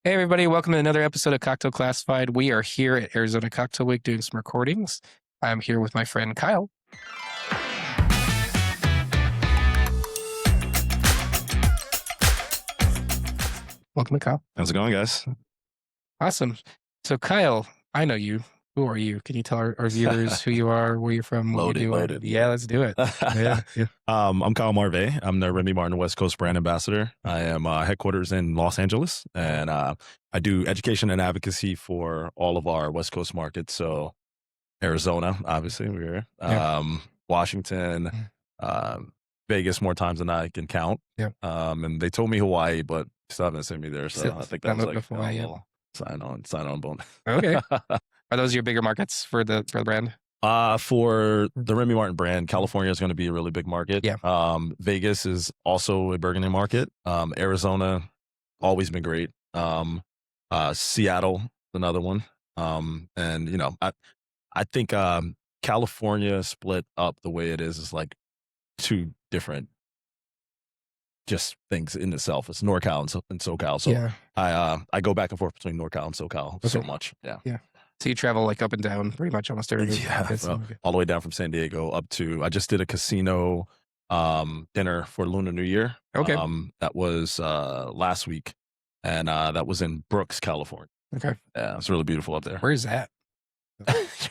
Hey, everybody, welcome to another episode of Cocktail Classified. We are here at Arizona Cocktail Week doing some recordings. I'm here with my friend Kyle. Welcome to Kyle. How's it going, guys? Awesome. So, Kyle, I know you. Who are you? Can you tell our viewers who you are, where you're from, what you're doing? Loaded. Yeah, let's do it. Yeah. I'm Kyle Marvé. I'm the Remy Martin West Coast brand ambassador. I am headquarters in Los Angeles, and I do education and advocacy for all of our West Coast markets. So Arizona, obviously, we're here. Washington, Vegas, more times than I can count. Yeah. And they told me Hawaii, but still haven't sent me there. So I think that was like sign on bone. Okay. Are those your bigger markets for the brand? For the Remy Martin brand, California is going to be a really big market. Yeah. Vegas is also a burgeoning market. Arizona, always been great. Seattle, another one. And you know, I think California split up the way it is like two different just things in itself. It's NorCal and SoCal. So yeah. I go back and forth between NorCal and SoCal so much. Yeah. So you travel like up and down pretty much almost every week. Yeah, all the way down from San Diego up to, I just did a casino dinner for Lunar New Year. Okay. That was last week, and that was in Brooks, California. Okay. Yeah, it's really beautiful up there. Where is that?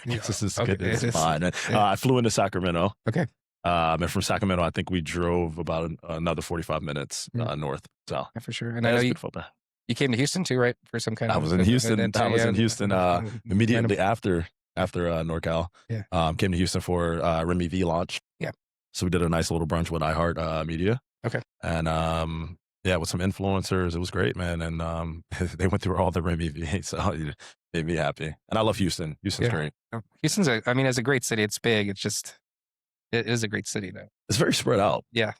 This is good. It's fine. Yeah. I flew into Sacramento. Okay. And from Sacramento, I think we drove about another 45 minutes north. So yeah, for sure. And I know you came to Houston too, right? For some kind of. I was in Houston. Immediately after NorCal. Yeah. Came to Houston for Remy V launch. Yeah. So we did a nice little brunch with iHeart Media. Okay. And yeah, with some influencers, it was great, man. And they went through all the Remy V, so it made me happy. And I love Houston. Houston's great. Houston's it's a great city. It's big. It's just, it is a great city though. It's very spread out. Yeah.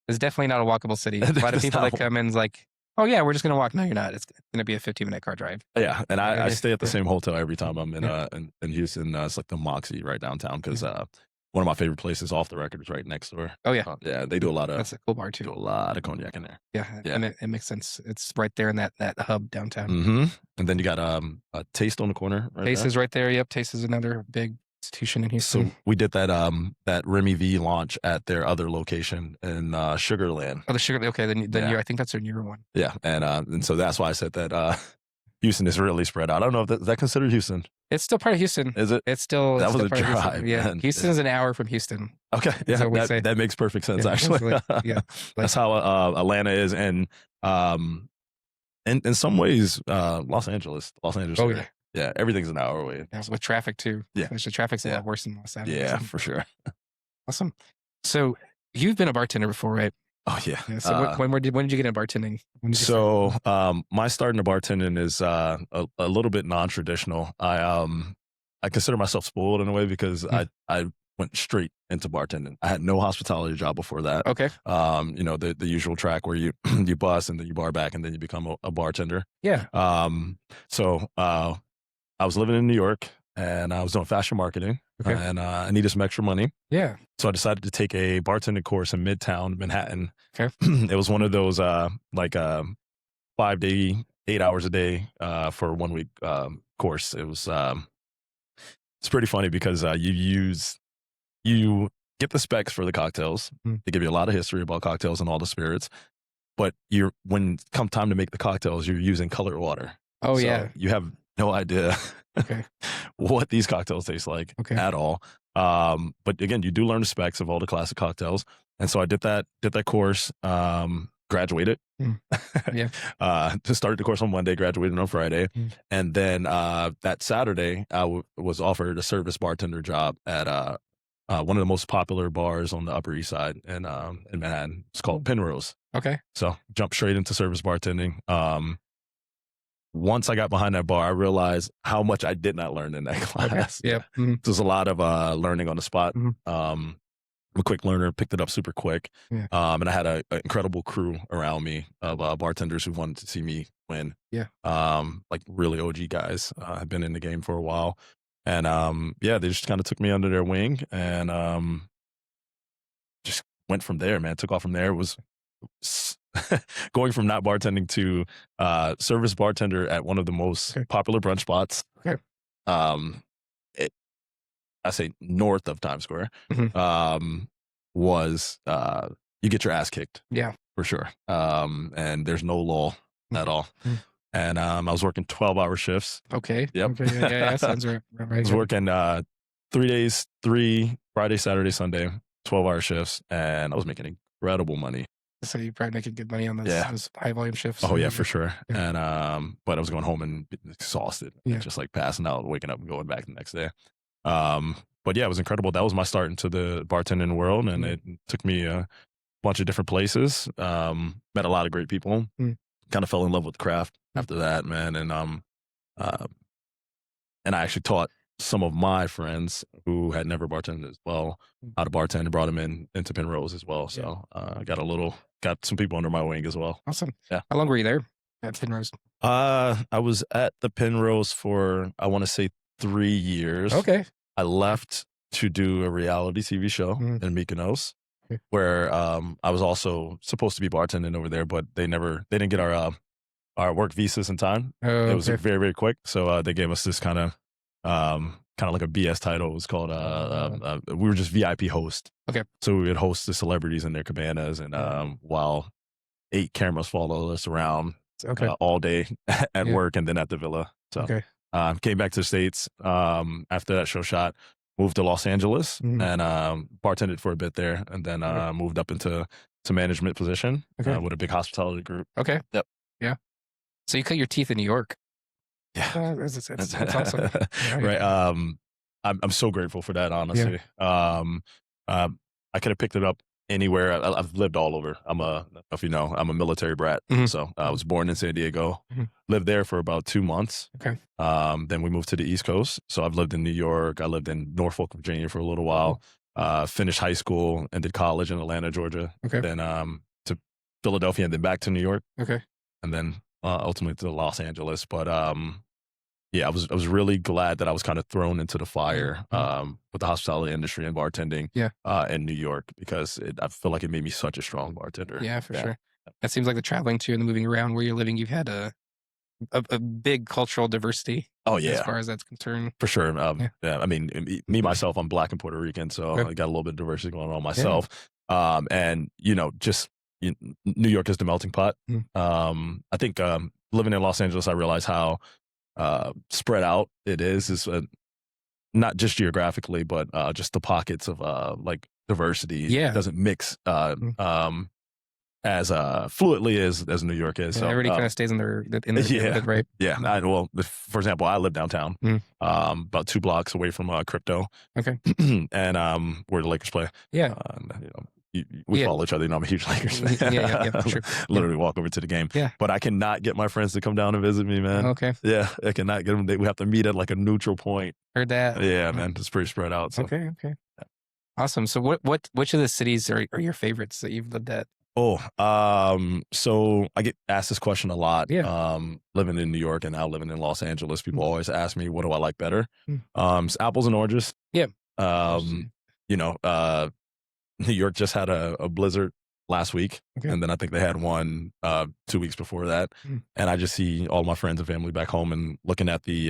It's definitely not a walkable city. A lot of people that come in like, oh yeah, we're just going to walk. No, you're not. It's going to be a 15-minute car drive. Yeah. And I stay at the same hotel every time I'm in Houston. It's like the Moxie right downtown because one of my favorite places off the record is right next door. Oh yeah. Yeah. They do a lot of, that's a cool bar too. Do a lot of cognac in there. Yeah. And it makes sense. It's right there in that hub downtown. Mm-hmm. And then you got a Taste on the corner. Taste is right there. Yep. Taste is another big institution in Houston. So we did that Remy V launch at their other location in Sugarland. Oh, the Sugar. Okay, then I think that's their newer one. Yeah, and so that's why I said that Houston is really spread out. I don't know if that considered Houston. It's still part of Houston. Is it? It's still that was a drive. Yeah, Houston is an hour from Houston. Okay, yeah, that makes perfect sense actually. Yeah, that's how Atlanta is, and in some ways, Los Angeles. Oh yeah. Yeah, everything's an hour away. Yeah, with traffic too. Yeah. The traffic's a lot worse than Los Angeles. Yeah, for sure. Awesome. So you've been a bartender before, right? Oh yeah. So when did you get into bartending? So my start into bartending is a little bit non-traditional. I consider myself spoiled in a way because I went straight into bartending. I had no hospitality job before that. Okay. You know, the usual track where you you bus and then you bar back and then you become a bartender. Yeah. So I was living in New York and I was doing fashion marketing and I needed some extra money. Yeah. So I decided to take a bartending course in Midtown Manhattan. Okay. It was one of those 5-day, 8 hours a day for 1 week course. It was it's pretty funny because you get the specs for the cocktails. They give you a lot of history about cocktails and all the spirits. But when come time to make the cocktails, you're using colored water. Oh, so yeah. You have no idea what these cocktails taste like at all. But again, you do learn the specs of all the classic cocktails. And so I did that course, graduated. Yeah. Started the course on Monday, graduated on Friday. And then that Saturday, I was offered a service bartender job at one of the most popular bars on the Upper East Side in Manhattan. It's called Penrose. Okay. So jumped straight into service bartending. Once I got behind that bar, I realized how much I did not learn in that class. Okay. Yeah. There's a lot of learning on the spot. I'm a quick learner, picked it up super quick. Yeah. And I had an incredible crew around me of bartenders who wanted to see me win. Yeah. Like really OG guys. I've been in the game for a while. And yeah, they just kind of took me under their wing and just went from there, man. Took off from there. It was going from not bartending to service bartender at one of the most Okay. popular brunch spots. Okay. Um, it, I say north of Times Square. Mhm. Was you get your ass kicked Yeah. for sure. And there's no law at all. Mhm. And I was working 12-hour shifts. Okay. Yep. Okay. Yeah. Sounds right. I Right. was working 3 days, Friday, Saturday, Sunday, 12-hour shifts, and I was making incredible money. So you probably making good money on Yeah. those high volume shifts. Oh yeah, for sure. Yeah. And but I was going home and exhausted, Yeah. just like passing out, waking up and going back the next day. But yeah, it was incredible. That was my start into the bartending world, and it took me a bunch of different places. Met a lot of great people. Kind of fell in love with the craft after that, man. And I actually taught some of my friends who had never bartended as well how to bartend, and brought them into Penrose as well. So I got some people under my wing as well. Awesome. Yeah. How long were you there at Penrose? I was at the Penrose for, I want to say, 3 years. Okay. I left to do a reality TV show in Mykonos, where I was also supposed to be bartending over there, but they didn't get our work visas in time. Oh, It was okay. very, very quick. So they gave us this kind of like a BS title. It was called we were just VIP host. Okay. So we would host the celebrities in their cabanas, and while 8 cameras followed us around Okay. all day at Yeah. work and then at the villa. So Okay. came back to the States after that show shot, moved to Los Angeles and bartended for a bit there, and then moved up into management position with a big hospitality group. Okay. Yep. Yeah. So you cut your teeth in New York. Yeah. That's awesome. Yeah. Right. I'm so grateful for that, honestly. I could have picked it up anywhere. I've lived all over. I don't know if you know, I'm a military brat. So I was born in San Diego, lived there for about 2 months. Okay. Then we moved to the East Coast. So I've lived in New York. I lived in Norfolk, Virginia for a little while. Finished high school and did college in Atlanta, Georgia. Okay. Then to Philadelphia and then back to New York. Okay. And then ultimately to Los Angeles. But yeah, I was really glad that I was kind of thrown into the fire with the hospitality industry and bartending in New York, because I feel like it made me such a strong bartender. Yeah, for sure. That seems like the traveling too and the moving around where you're living, you've had a big cultural diversity. Oh yeah, as far as that's concerned. For sure. Yeah, I mean, me myself, I'm Black and Puerto Rican, so I got a little bit of diversity going on myself. And just New York is the melting pot. I think living in Los Angeles, I realized how spread out it is not just geographically, but just the pockets of like diversity. Yeah. It doesn't mix as fluidly as New York is. So everybody kind of stays in their neighborhood, right? Yeah. Well, for example, I live downtown, about 2 blocks away from crypto. Okay. And where the Lakers play. Yeah. We follow each other. I'm a huge Lakers fan. Yeah, for sure. Literally walk over to the game. Yeah. But I cannot get my friends to come down and visit me, man. Okay. Yeah, I cannot get them. We have to meet at like a neutral point. Heard that. Yeah, man, it's pretty spread out. So. Okay. Awesome. So which of the cities are your favorites that you've lived at? Oh, so I get asked this question a lot. Yeah. Living in New York and now living in Los Angeles, people always ask me, what do I like better? It's apples and oranges. Yeah. New York just had a blizzard last week, and then I think they had one 2 weeks before that. And I just see all my friends and family back home and looking at the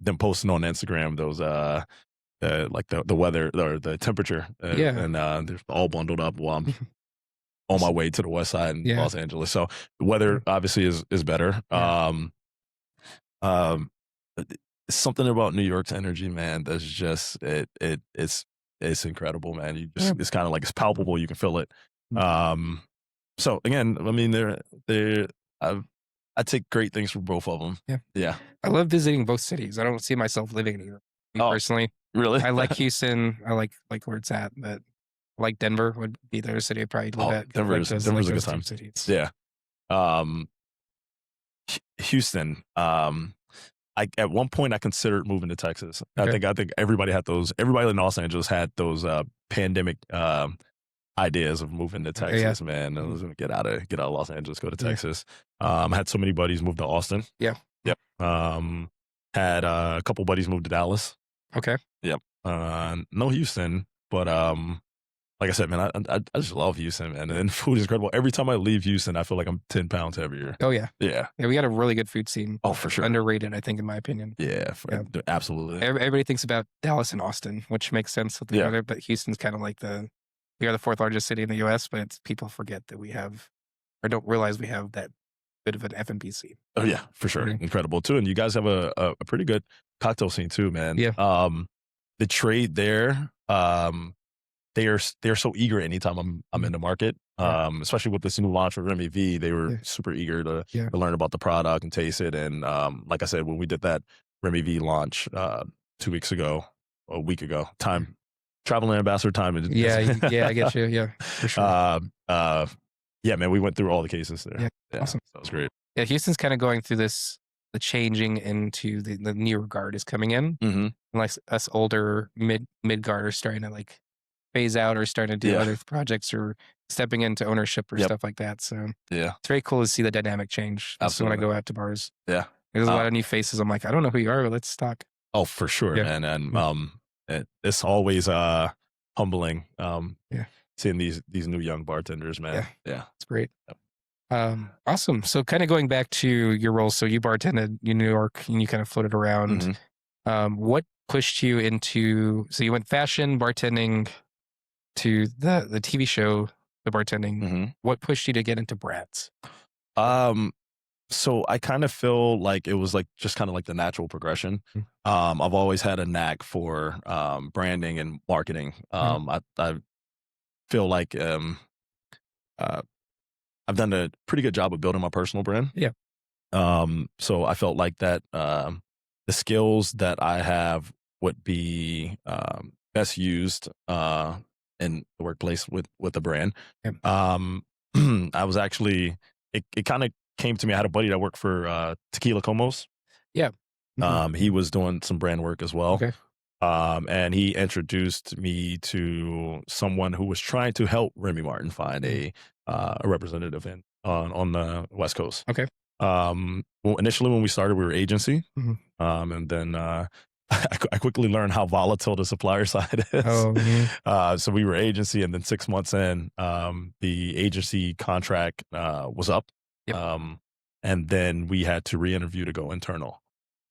them posting on Instagram those like the weather or the temperature, and they're all bundled up while I'm on my way to the west side in Los Angeles. So the weather obviously is better. Something about New York's energy, man, that's just it's incredible, man. You just it's kind of like it's palpable. You can feel it. So again, I mean, I take great things from both of them. Yeah. I love visiting both cities. I don't see myself living in either. Personally, really, I like Houston. I like where it's at, but I like Denver would be the other city I'd probably live at. Denver's a good time. Cities. Yeah. Houston. At one point I considered moving to Texas. I think everybody had those. Everybody in Los Angeles had those pandemic ideas of moving to Texas. Man, I was gonna get out of Los Angeles, go to Texas. I had so many buddies move to Austin. Yeah. Yep. Had a couple buddies move to Dallas. Okay. Yep. No Houston, but like I said, man, I just love Houston, man, and food is incredible. Every time I leave Houston, I feel like I'm 10 pounds heavier. Oh yeah, Yeah. yeah. We got a really good food scene. Oh, for sure. Underrated, I think, in my opinion. Yeah, Yeah. absolutely. Everybody thinks about Dallas and Austin, which makes sense with the Yeah. weather, but Houston's kind of like we are the fourth largest city in the U.S., but people forget that we have, or don't realize we have that bit of an F&B scene. Oh yeah, for sure. Yeah. Incredible too. And you guys have a pretty good cocktail scene too, man. Yeah. The trade there, they're so eager anytime I'm in the market. Especially with this new launch with Remy V, they were super eager to learn about the product and taste it. And like I said, when we did that Remy V launch 2 weeks ago, a week ago, traveling ambassador time. Yeah, I get you. Yeah, for sure. Yeah, man, we went through all the cases there. Yeah, awesome. That was great. Yeah, Houston's kind of going through the changing into the newer guard is coming in. Mm-hmm. And like us older mid guard are starting to like phase out or starting to do other projects or stepping into ownership or stuff like that. So it's very cool to see the dynamic change. Absolutely. When I go out to bars. Yeah. There's a lot of new faces. I'm like, I don't know who you are, but let's talk. Oh, for sure, man. And it's always humbling seeing these new young bartenders, man. Yeah. It's great. Awesome. So kind of going back to your role. So you bartended in New York and you kind of floated around. Mm-hmm. What pushed you into, so you went fashion, bartending, to the TV show, the bartending. Mm-hmm. What pushed you to get into brands? So I kind of feel like it was like just kind of like the natural progression. I've always had a knack for branding and marketing. I feel like I've done a pretty good job of building my personal brand. Yeah. So I felt like that the skills that I have would be best used in the workplace with the brand. I was actually, it kind of came to me. I had a buddy that worked for Tequila Comos. Yeah. He was doing some brand work as well. Okay. And he introduced me to someone who was trying to help Remy Martin find a representative on the West Coast. Okay. Well, initially when we started, we were agency. And then I quickly learned how volatile the supplier side is. So we were agency, and then 6 months in, the agency contract was up. And then we had to re-interview to go internal.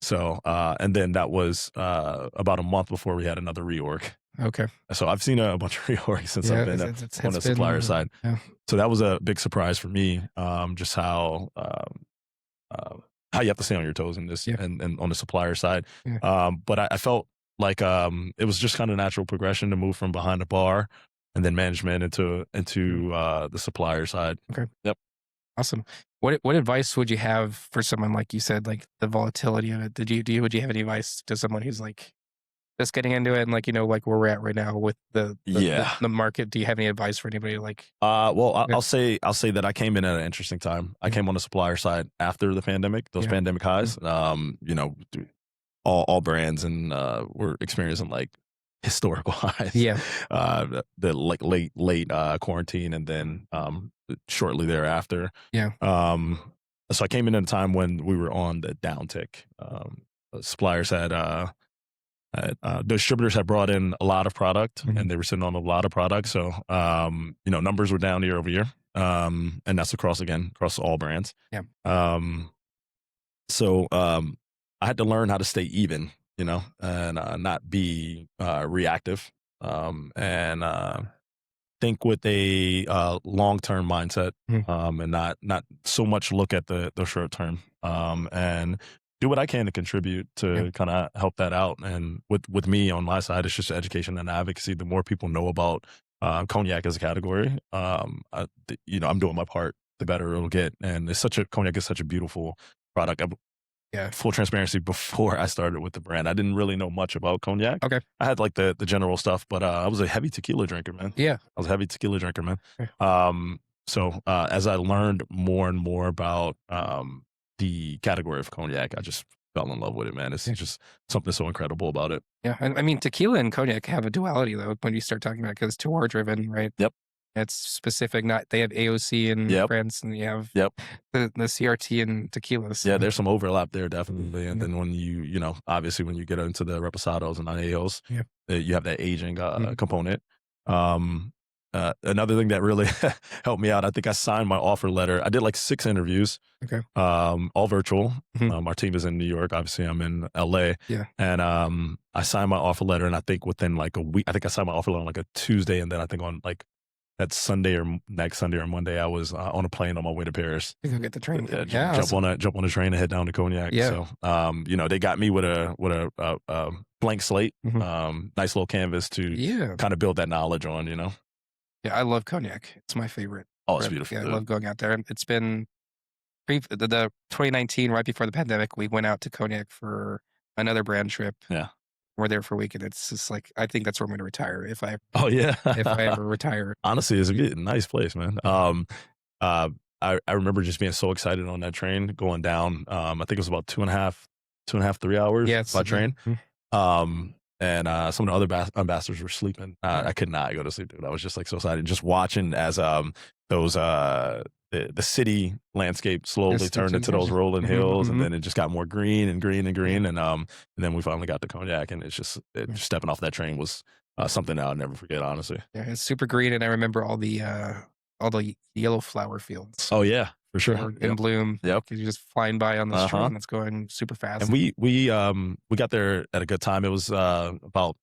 So, and then that was about a month before we had another reorg. Okay. So I've seen a bunch of reorgs since I've been on the supplier side. So that was a big surprise for me, just how you have to stay on your toes in this and on the supplier side. But I felt like it was just kind of natural progression to move from behind the bar and then management into the supplier side. Okay. Yep. Awesome. What advice would you have for someone, like you said, like the volatility of it? Would you have any advice to someone who's like just getting into it and like, like where we're at right now with the market? Do you have any advice for anybody like? Well, I'll say that I came in at an interesting time. I came on the supplier side after the pandemic, those pandemic highs. All brands and were experiencing like historical highs. The like late quarantine and then shortly thereafter. So I came in at a time when we were on the downtick. Suppliers had distributors had brought in a lot of product and they were sitting on a lot of product. So numbers were down year over year. And that's across all brands. So I had to learn how to stay even, and not be reactive, and think with a long-term mindset, and not so much look at the short term, and do what I can to contribute to kind of help that out. And with me on my side, it's just education and advocacy. The more people know about cognac as a category, I'm doing my part, the better it'll get. And cognac is such a beautiful product. Full transparency, before I started with the brand, I didn't really know much about cognac. Okay. I had like the general stuff, but I was a heavy tequila drinker, man. I was a heavy tequila drinker, man. So as I learned more and more about the category of cognac, I just fell in love with it, man. It's just something so incredible about it. And I mean, tequila and cognac have a duality though when you start talking about it, because it's terroir driven, right? It's specific. They have AOC in France, and you have the CRT and tequilas. Yeah, there's some overlap there, definitely. And then when you obviously when you get into the reposados and añejos, you have that aging component. another thing that really helped me out, I think I signed my offer letter. I did like 6 interviews, Okay. all virtual. Mhm. Our team is in New York. Obviously, I'm in LA. Yeah. And I signed my offer letter, and I think within like a week, I think I signed my offer letter on like a Tuesday, and then I think on like that Sunday or next Sunday or Monday, I was on a plane on my way to Paris. You go get the train. Yeah, Yeah. jump on a train and head down to Cognac. Yeah. So, you know, they got me with a blank slate, Mhm. nice little canvas to Yeah. kind of build that knowledge on. You know. Yeah. I love Cognac. It's my favorite. Oh, it's But, beautiful. yeah, I dude. love going out there. It's been the 2019, right before the pandemic, we went out to Cognac for another brand trip. Yeah. We're there for a week, and it's just like I think that's where I'm going to retire if I Oh yeah. ever retire. Honestly, it's a nice place, man. Uh, I remember just being so excited on that train going down. I think it was about 2.5, 3 hours Yeah, by it's train. And some of the other ambassadors were sleeping. Yeah. I could not go to sleep, dude. I was just like so excited, just watching as those the city landscape slowly Yes, turned into those rolling hills, and then it just got more green and green and green, and then we finally got to Cognac, and it's just stepping off that train was something that I'll never forget, honestly. Yeah, it's super green, and I remember all the yellow flower fields. Oh yeah, for They sure. were in bloom. Yep. You're just flying by on this Uh-huh. train that's going super fast. And we got there at a good time. It was about,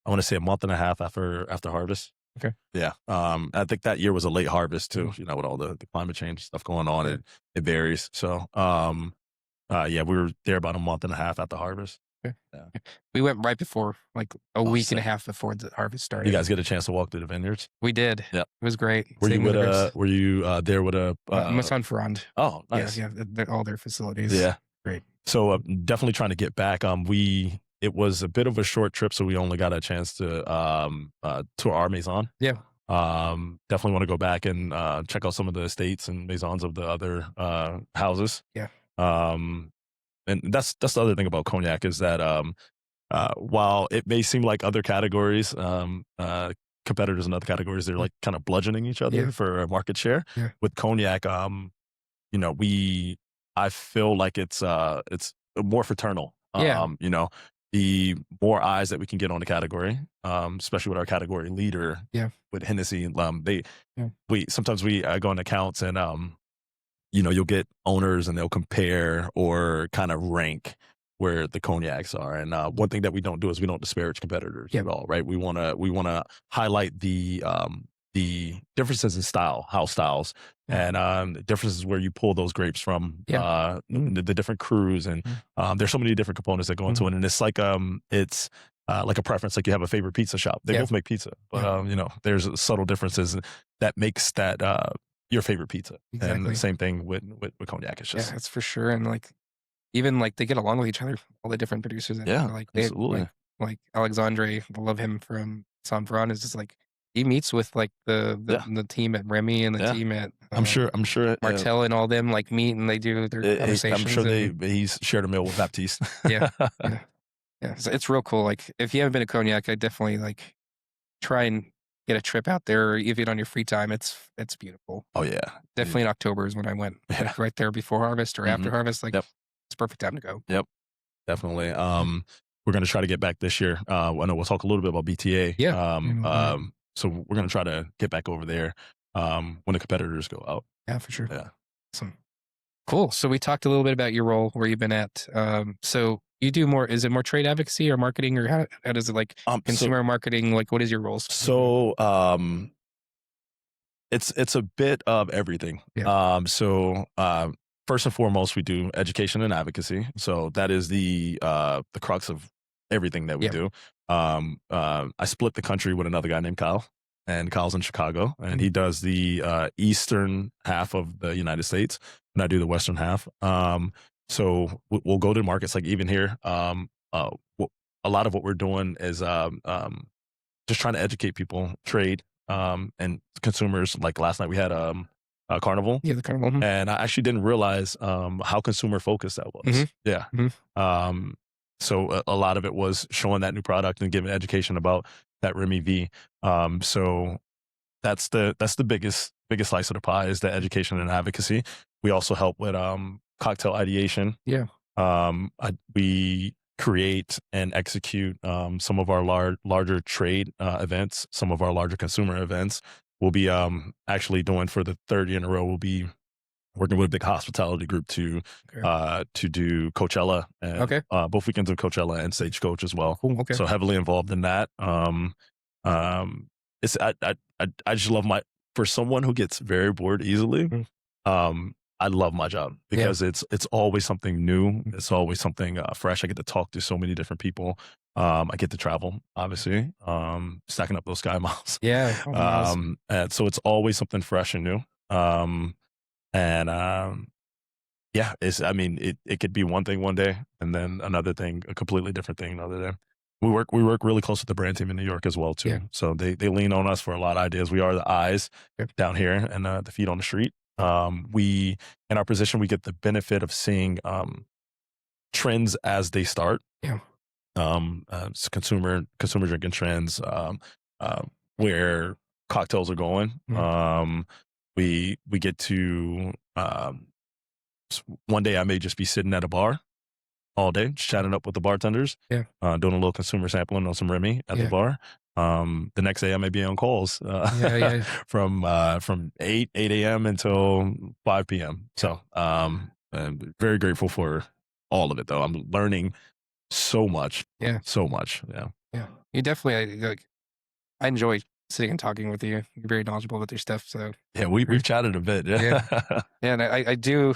I want to say, a month and a half after harvest. Okay. Yeah. I think that year was a late harvest too. You know, with all the climate change stuff going on, Yeah. it varies. So yeah, we were there about a month and a half after harvest. Okay. Yeah. We went right before, like a week and a sick. half before the harvest started. You guys get a chance to walk through the vineyards? We did. Yep. It was great. Were you Seeing the grapes. there with a Masson Ferrand. Oh, nice. Yeah, all their facilities. Yeah. Great. So definitely trying to get back. It was a bit of a short trip, so we only got a chance to tour our maison. Yeah. Definitely want to go back and check out some of the estates and maisons of the other houses. Yeah. And that's the other thing about Cognac is that while it may seem like other categories, competitors in other categories, they're like kind of bludgeoning each other for market share. Yeah. With Cognac, you know, I feel like it's more fraternal. Yeah. You know, the more eyes that we can get on the category, especially with our category leader, with Hennessy, sometimes we go on accounts and you know, you'll get owners and they'll compare or kind of rank where the cognacs are. And one thing that we don't do is we don't disparage competitors at all, right? We want to highlight the differences in house styles, and the differences where you pull those grapes from, the different crews, and there's so many different components that go into it. And it's like like a preference, like you have a favorite pizza shop. They both make pizza, but you know, there's subtle differences that makes that your favorite pizza. Exactly. And the same thing with cognac. It's just that's for sure. And like even like they get along with each other, all the different producers. Like they absolutely. like Alexandre, I love him from San Fran, is just like he meets with like the team at Remy and the team at I'm sure Martel and all them like meet and they do their conversations. I'm sure he's shared a meal with Baptiste. Yeah. So it's real cool. Like if you haven't been to Cognac, I definitely like try and get a trip out there, or even on your free time. It's beautiful. Oh yeah, definitely in October is when I went. Like right there before harvest or after harvest. Like it's perfect time to go. Yep, definitely. We're gonna try to get back this year. I know we'll talk a little bit about BTA. So we're gonna try to get back over there when the competitors go out. Yeah, for sure. Yeah, awesome. Cool. So we talked a little bit about your role, where you've been at. So you do more, is it more trade advocacy or marketing, or how does it like consumer marketing? Like what is your role? So it's a bit of everything. So first and foremost, we do education and advocacy. So that is the crux of everything that we do. I split the country with another guy named Kyle, and Kyle's in Chicago, and he does the eastern half of the United States, and I do the western half. So we'll go to markets like even here. A lot of what we're doing is just trying to educate people, trade, and consumers. Like last night we had a carnival. Yeah, the carnival. And I actually didn't realize how consumer focused that was. So a lot of it was showing that new product and giving education about that Remy V. So that's the biggest slice of the pie, is the education and advocacy. We also help with cocktail ideation. We create and execute some of our larger trade events, some of our larger consumer events. we'll be actually doing for the third year in a row. We'll be working with a big hospitality group to do Coachella and both weekends of Coachella and Stagecoach as well. Cool. Okay. So heavily involved in that. It's I just love for someone who gets very bored easily. I love my job because it's always something new. It's always something fresh. I get to talk to so many different people. I get to travel, obviously, stacking up those sky miles. Yeah. And so it's always something fresh and new. It could be one thing one day and then another thing, a completely different thing another day. We work really close with the brand team in New York as well too. So they lean on us for a lot of ideas. We are the eyes down here and the feet on the street. We, in our position, we get the benefit of seeing trends as they start. Consumer drinking trends, where cocktails are going. We get to one day I may just be sitting at a bar all day, just chatting up with the bartenders, doing a little consumer sampling on some Remy at the bar. The next day I may be on calls from 8 a.m. until 5 p.m. So I'm very grateful for all of it, though. I'm learning so much. So mumuch. Yeah. You definitely I enjoy sitting and talking with you. You're very knowledgeable with your stuff. So we've chatted a bit. And I do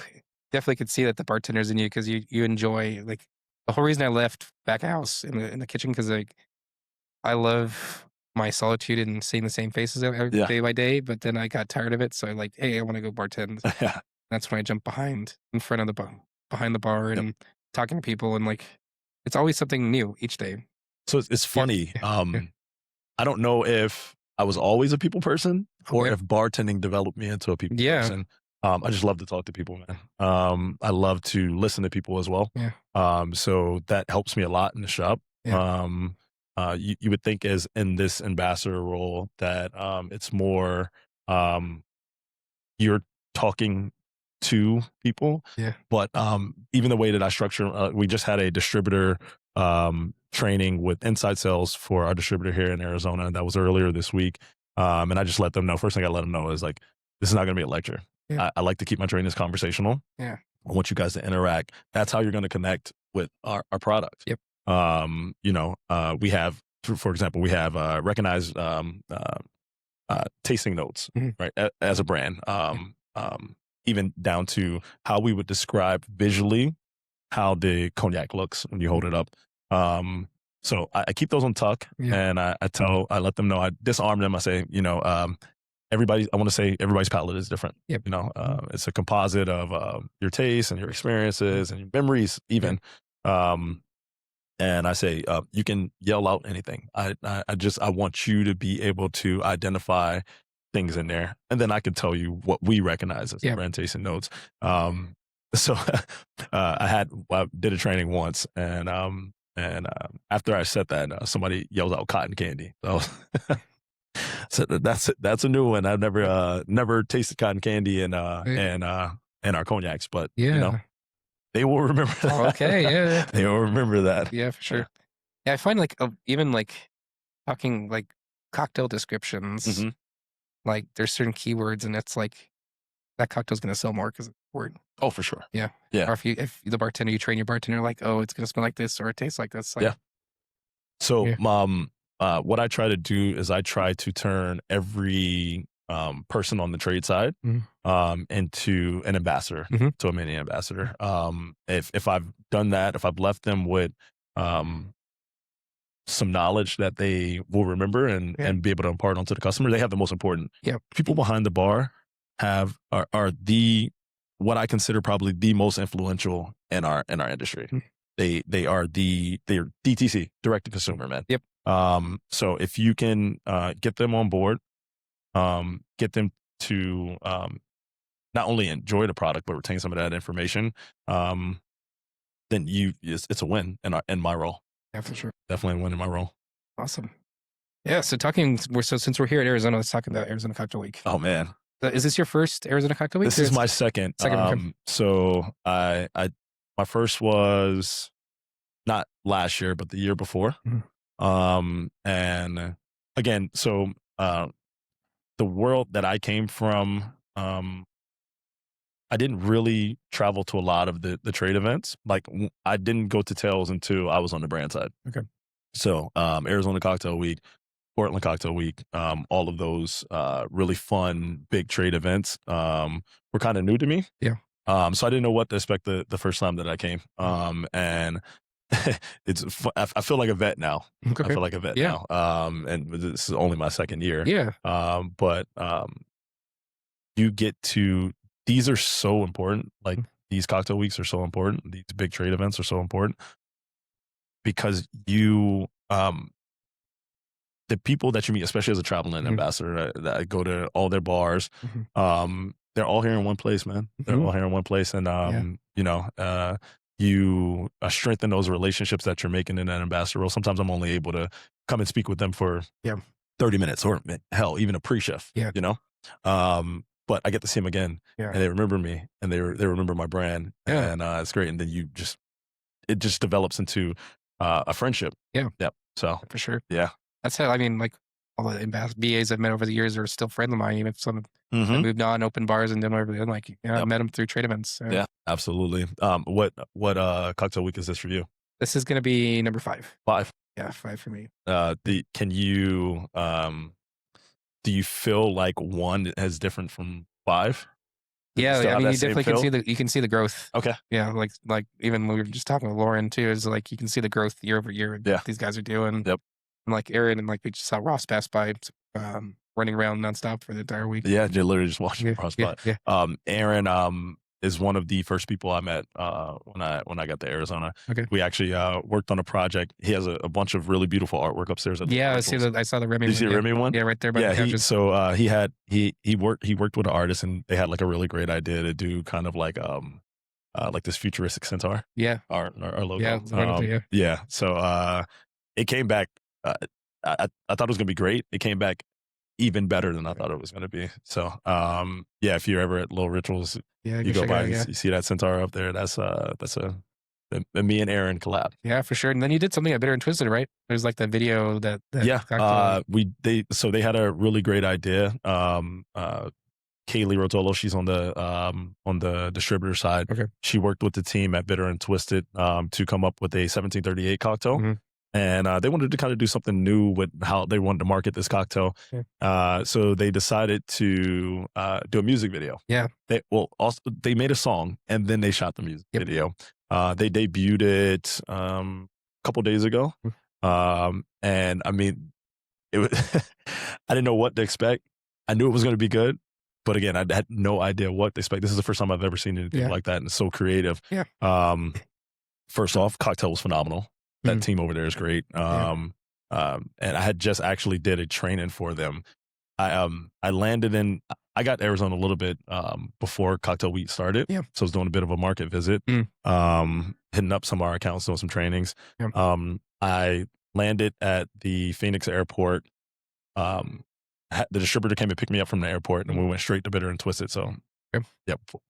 definitely could see that the bartender's in you because you enjoy the whole reason I left back house in the kitchen because I love my solitude and seeing the same faces every day by day. But then I got tired of it, so I hey, I want to go bartend. That's when I jumped in front of behind the bar and talking to people and it's always something new each day. So it's funny. I don't know if I was always a people person or if bartending developed me into a people person. I just love to talk to people, man. I love to listen to people as well. So that helps me a lot in the shop. You would think as in this ambassador role that it's more you're talking to people. But even the way that I structure, we just had a distributor training with inside sales for our distributor here in Arizona. That was earlier this week. And I just let them know, first thing I let them know is this is not going to be a lecture. I like to keep my trainings conversational. I want you guys to interact. That's how you're going to connect with our product. We have, for example, we have recognized tasting notes, right, as a brand, even down to how we would describe visually how the cognac looks when you hold it up. So I keep those on tuck, and I let them know, I disarm them. I say, I want to say everybody's palate is different. It's a composite of your tastes and your experiences and your memories even. And I say, you can yell out anything. I want you to be able to identify things in there. And then I can tell you what we recognize as brand tasting notes. So I did a training once and after I said that, somebody yelled out cotton candy. So that's a new one. I've never tasted cotton candy in our cognacs, but they will remember that. They will remember that. Yeah, for sure. I find even talking cocktail descriptions, there's certain keywords and it's that cocktail's going to sell more because it's a word. Oh, for sure. Yeah. Or if the bartender, you train your bartender oh, it's going to smell like this or it tastes like this. So, what I try to do is I try to turn every person on the trade side into an ambassador, to a mini ambassador. If I've done that, if I've left them with some knowledge that they will remember and be able to impart onto the customer, they have the most important. People behind the bar are what I consider probably the most influential in our industry. They are DTC, direct to consumer, man. So if you can get them on board, get them to not only enjoy the product but retain some of that information, then it's a win in my role. Yeah, for sure. Definitely a win in my role. Awesome. Yeah. So since we're here at Arizona, let's talk about Arizona Cocktail Week. Oh man. Is this your first Arizona Cocktail Week? This is my second. So my first was not last year, but the year before. And again, so the the world that I came from, I didn't really travel to a lot of the trade events. Like I didn't go to Tails until I was on the brand side. Okay. So Arizona Cocktail Week, Portland Cocktail Week, all of those really fun big trade events were kind of new to me. Yeah. So I didn't know what to expect the first time that I came. And I feel like a vet now. Okay. I feel like a vet now. And this is only my second year. Yeah. But you get to, these are so important. Like these cocktail weeks are so important. These big trade events are so important because you, the people that you meet, especially as a traveling ambassador, that go to all their bars, they're all here in one place, man. They're all here in one place. And, you know, you strengthen those relationships that you're making in that ambassador role. Sometimes I'm only able to come and speak with them for 30 minutes or hell, even a pre-chef, you know? But I get to see them again and they remember me and they remember my brand and it's great. And then it just develops into a friendship. So for sure. That's how, I mean, like all the BAs I've met over the years are still friends of mine. Even if some have moved on, open bars and done everything, like I met them through trade events. So. Yeah, absolutely. What cocktail week is this for you? This is going to be number 5. 5. Yeah, 5 for me. Can you do you feel like 1 is different from 5? Yeah, I mean, you definitely can see the growth. Okay. Yeah, like even when we were just talking with Lauren too, is like you can see the growth year over year. What these guys are doing. Yep. And like Aaron and like we just saw Ross pass by, running around nonstop for the entire week. Yeah, they literally just watching Ross by. Aaron is one of the first people I met when I got to Arizona. Okay. We actually worked on a project. He has a bunch of really beautiful artwork upstairs. At the I saw the Remy. Did you see the Remy one? Yeah, right there by the couches. He worked with an artist and they had like a really great idea to do kind of like this futuristic centaur. Yeah. Our logo. Yeah. So it came back. I thought it was gonna be great. It came back even better than I thought it was going to be. So, if you're ever at Little Rituals, you go by and you see that centaur up there. That's a me and Aaron collab. Yeah, for sure. And then you did something at Bitter and Twisted, right? There's like that video that they had a really great idea. Kaylee Rotolo, she's on the distributor side. Okay. She worked with the team at Bitter and Twisted to come up with a 1738 cocktail. And they wanted to kind of do something new with how they wanted to market this cocktail. So they decided to do a music video. Yeah. They made a song and then they shot the music video. They debuted it a couple days ago. And I mean, it was I didn't know what to expect. I knew it was going to be good. But again, I had no idea what to expect. This is the first time I've ever seen anything like that. And it's so creative. First off, cocktail was phenomenal. That team over there is great. And I had just actually did a training for them. I landed in, I got to Arizona a little bit before Cocktail Week started. So I was doing a bit of a market visit, hitting up some of our accounts, doing some trainings. I landed at the Phoenix airport. The distributor came and picked me up from the airport and we went straight to Bitter and Twisted. So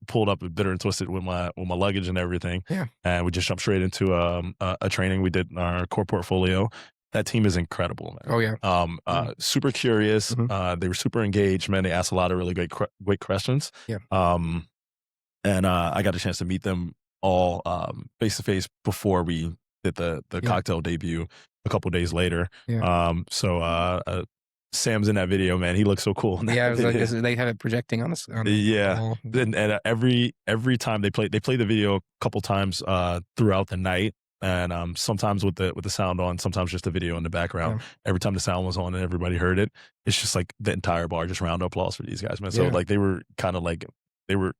pulled up at Bitter and Twisted with my luggage and everything. And we just jumped straight into a training we did in our core portfolio. That team is incredible, man. Super curious. They were super engaged, man. They asked a lot of really great questions. And I got a chance to meet them all face to face before we did the cocktail debut a couple days later. Sam's in that video, man. He looks so cool. Yeah, it was like, they have it projecting on us. And every time they play the video a couple times throughout the night, and sometimes with the sound on, sometimes just the video in the background. Every time the sound was on and everybody heard it, it's just like the entire bar just round of applause for these guys, man. So like they were kind of like they were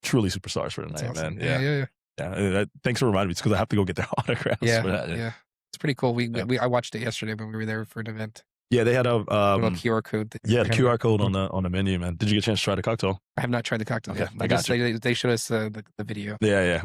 truly superstars for the night, awesome. Man. Yeah. Thanks for reminding me because I have to go get their autographs. It's pretty cool. I watched it yesterday, but we were there for an event. Yeah, they had a little QR code. The QR code on the menu, man. Did you get a chance to try the cocktail? I have not tried the cocktail yet. I got you. They showed us the video. I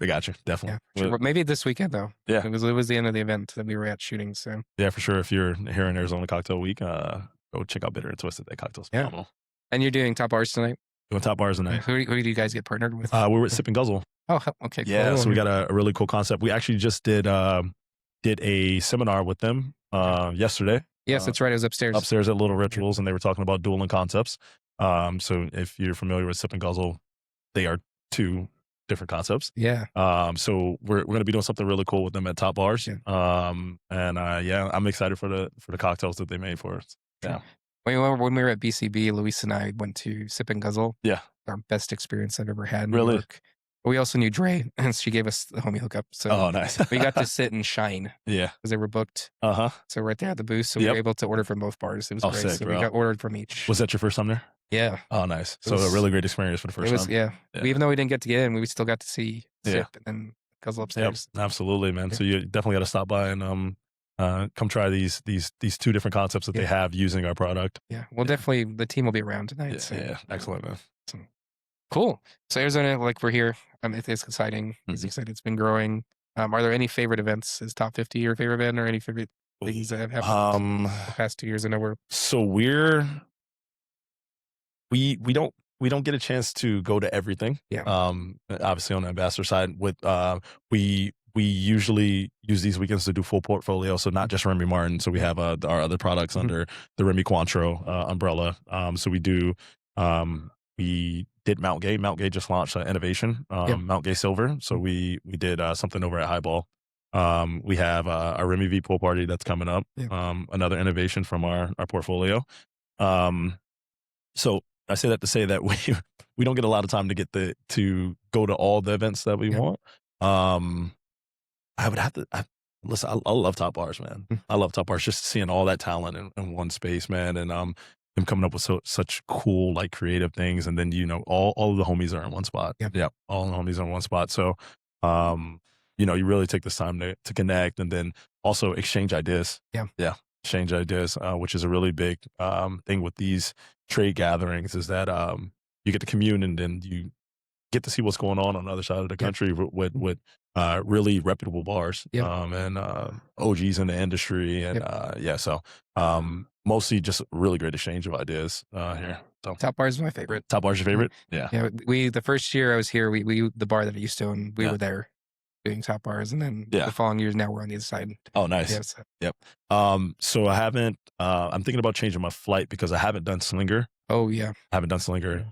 got you. Definitely. Sure. Maybe this weekend though. Yeah, it was the end of the event that we were at shooting. So yeah, for sure. If you're here in Arizona Cocktail Week, go check out Bitter and Twisted. That cocktail's phenomenal. And you're doing top bars tonight. Doing top bars tonight. Who do you guys get partnered with? We're with Sip and Guzzle. Oh, okay. Cool. Yeah, so we got a really cool concept. We actually just did a seminar with them yesterday. Yes, that's right. It was upstairs. Upstairs at Little Rituals, and they were talking about dueling concepts. So if you're familiar with Sip and Guzzle, they are 2 different concepts. Yeah. So we're going to be doing something really cool with them at Top Bars. Yeah. I'm excited for the cocktails that they made for us. Yeah. When we were at BCB, Luis and I went to Sip and Guzzle. Yeah. Our best experience I've ever had in Really? New York. We also knew Dre, and she gave us the homie hookup. So nice. we got to sit and shine. Yeah. Because they were booked. So right there at the booth. So we were able to order from both bars. It was great. Sick, so bro. we got ordered from each. Was that your first time there? Yeah. Oh, nice. So a really great experience for the first time. Yeah. Even though we didn't get to get in, we still got to see Sip and then Guzzle upstairs. Yep, absolutely, man. So you definitely got to stop by and come try these 2 different concepts that they have using our product. Yeah. Well, definitely the team will be around tonight. Yeah. Excellent, man. Cool. So Arizona, like we're here. It's exciting. It's exciting. It's been growing. Are there any favorite events? Is Top 50 your favorite event, or any favorite things that have happened the past 2 years? I know we don't get a chance to go to everything. Yeah. Obviously on the ambassador side, with we usually use these weekends to do full portfolio. So not just Remy Martin. So we have our other products under the Remy Cointreau umbrella. So we did Mount Gay. Mount Gay just launched an innovation, Mount Gay Silver. So we did something over at Highball. We have our Remy V pool party that's coming up. Another innovation from our portfolio. So I say that to say that we don't get a lot of time to go to all the events that we want. I would have to listen. I love Top Bars, man. I love Top Bars. Just seeing all that talent in one space, man, and them coming up with such cool, like, creative things, and then all of the homies are in one spot. Yeah, all the homies are in one spot. So, you really take this time to connect, and then also exchange ideas. Yeah, exchange ideas, which is a really big thing with these trade gatherings. Is that you get to commune, and then you get to see what's going on the other side of the country with really reputable bars and OGs in the industry. And so mostly just really great exchange of ideas here. So Top Bar is my favorite. Top Bar's your favorite? Yeah. The first year I was here, we the bar that I used to own, we were there doing Top Bars, and then the following years now we're on the other side. Oh, nice. Yep. So I haven't I'm thinking about changing my flight because I haven't done Slinger. Oh yeah. I haven't done Slinger.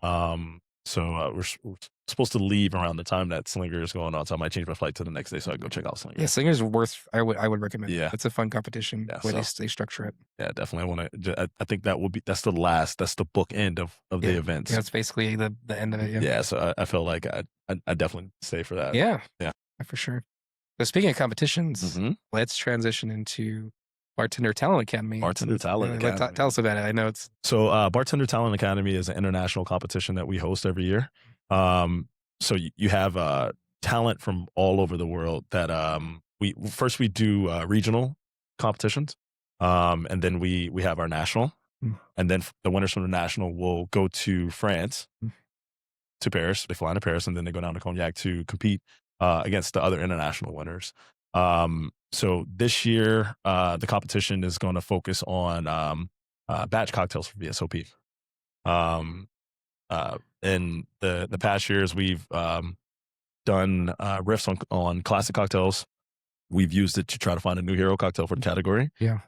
So we're supposed to leave around the time that Slinger is going on, so I might change my flight to the next day so I can go check out Slinger. Yeah, Slinger's worth. I would recommend. Yeah, it's a fun competition where they structure it. Yeah, definitely. I think that's the book end of the events. Yeah, it's basically the end of it. Yeah. So I feel like I definitely stay for that. Yeah, for sure. So speaking of competitions, let's transition into Bartender Talent Academy. Bartender Talent Academy. Tell us about it. I know it's Bartender Talent Academy is an international competition that we host every year. So you have talent from all over the world that we do regional competitions, and then we have our national, and then the winners from the national will go to France, to Paris. They fly into Paris, and then they go down to Cognac to compete against the other international winners. So this year, the competition is going to focus on batch cocktails for VSOP. In the past years, we've done riffs on classic cocktails. We've used it to try to find a new hero cocktail for the category. Yeah.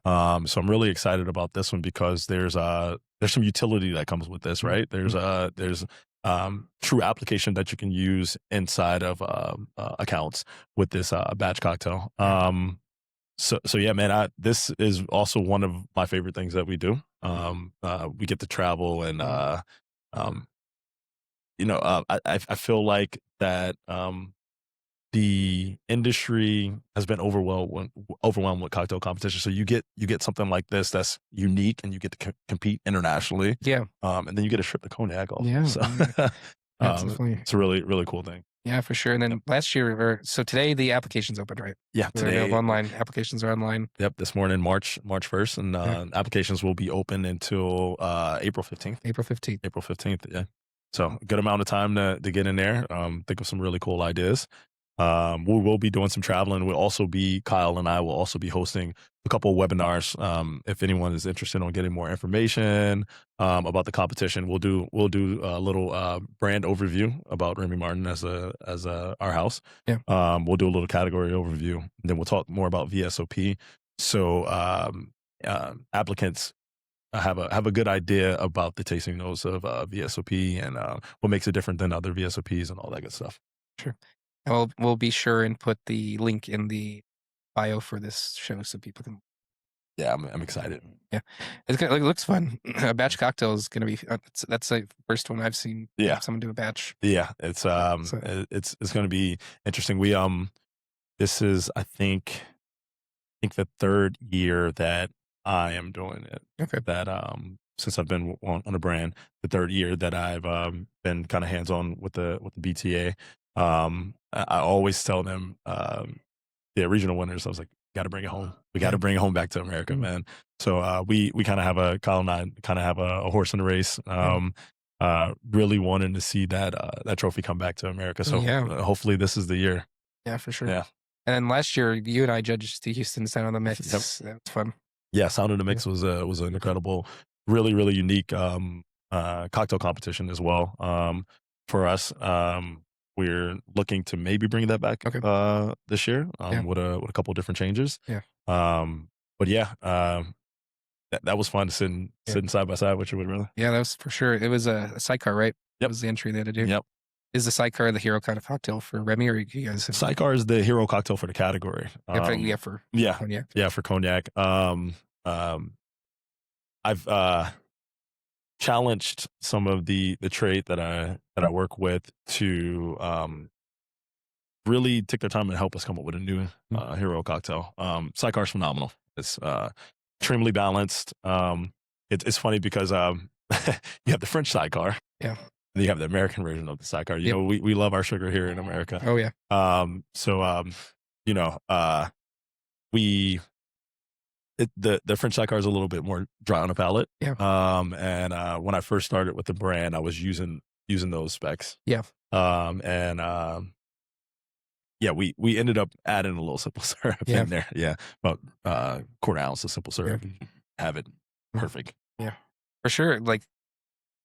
So I'm really excited about this one because there's some utility that comes with this, right? There's true application that you can use inside of accounts with this batch cocktail. So yeah, man, this is also one of my favorite things that we do. We get to travel and I feel like that the industry has been overwhelmed with cocktail competition. So you get something like this that's unique, and you get to compete internationally. Yeah. And then you get a trip to Cognac also. Yeah. So it's a really, really cool thing. Yeah, for sure. And then last year, so today the application's opened, right? Yeah, today online. Applications are online. Yep, this morning, March 1st, and applications will be open until April 15th. April 15th. Yeah. So a good amount of time to get in there. Think of some really cool ideas. We will be doing some traveling. Kyle and I will also be hosting a couple of webinars. If anyone is interested on getting more information about the competition, we'll do a little brand overview about Remy Martin as our house. Yeah. We'll do a little category overview, and then we'll talk more about VSOP. So applicants have a good idea about the tasting notes of VSOP and what makes it different than other VSOPs and all that good stuff. Sure. And we'll be sure and put the link in the bio for this show so people can. Yeah, I'm excited. Yeah, it looks fun. A batch cocktail is going to be that's the first one I've seen. Yeah, someone do a batch. Yeah, it's going to be interesting. We this is I think the third year that I am doing it. Okay. That since I've been on a brand, the third year that I've been kind of hands on with the BTA. I always tell them the regional winners. I was like, got to bring it home. We got to bring it home back to America, man. So we kind of have Kyle and I kind of have a horse in the race. Really wanting to see that trophy come back to America. So hopefully this is the year. Yeah, for sure. Yeah. And then last year, you and I judged the Houston Sound on the Mix. That was fun. Yeah, Sound on the Mix was an incredible, really, really unique cocktail competition as well. For us, we're looking to maybe bring that back this year with a couple of different changes. Yeah. But yeah, that was fun sitting side by side with you, really. Yeah, that was for sure. It was a sidecar, right? That was the entry they had to do. Yep. Is the sidecar the hero kind of cocktail for Remy, or you guys? Sidecar is the hero cocktail for the category. For cognac. Yeah, for cognac. I've challenged some of the trade that I work with to really take their time and help us come up with a new hero cocktail. Sidecar is phenomenal. It's extremely balanced. It's funny because you have the French sidecar. Yeah. And you have the American version of the sidecar. You know, we love our sugar here in America. Oh yeah. The French sidecar is a little bit more dry on the palate. Yeah. And when I first started with the brand, I was using those specs. Yeah. We ended up adding a little simple syrup in there. Yeah. About quarter ounce of simple syrup. Have it perfect. Yeah. For sure. Like,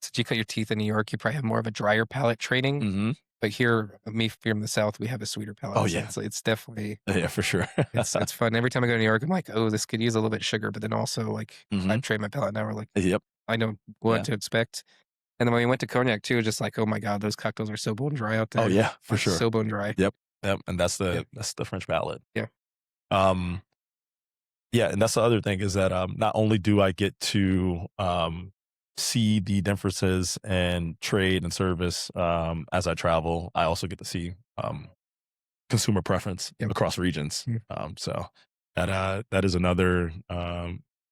since you cut your teeth in New York, you probably have more of a drier palate training. Mm-hmm. But here from the South, we have a sweeter palate. Oh yeah, it's definitely for sure. it's fun. Every time I go to New York, I'm like, oh, this could use a little bit of sugar, but then also like I've trained my palate now. We're like, I know what to expect. And then when we went to cognac too, just like, oh my god, those cocktails are so bone dry out there. Oh yeah, for sure, so bone dry. Yep. And that's the French palate. Yeah. Yeah, and that's the other thing is that not only do I get to see the differences in trade and service as I travel, I also get to see consumer preference across regions. So that is another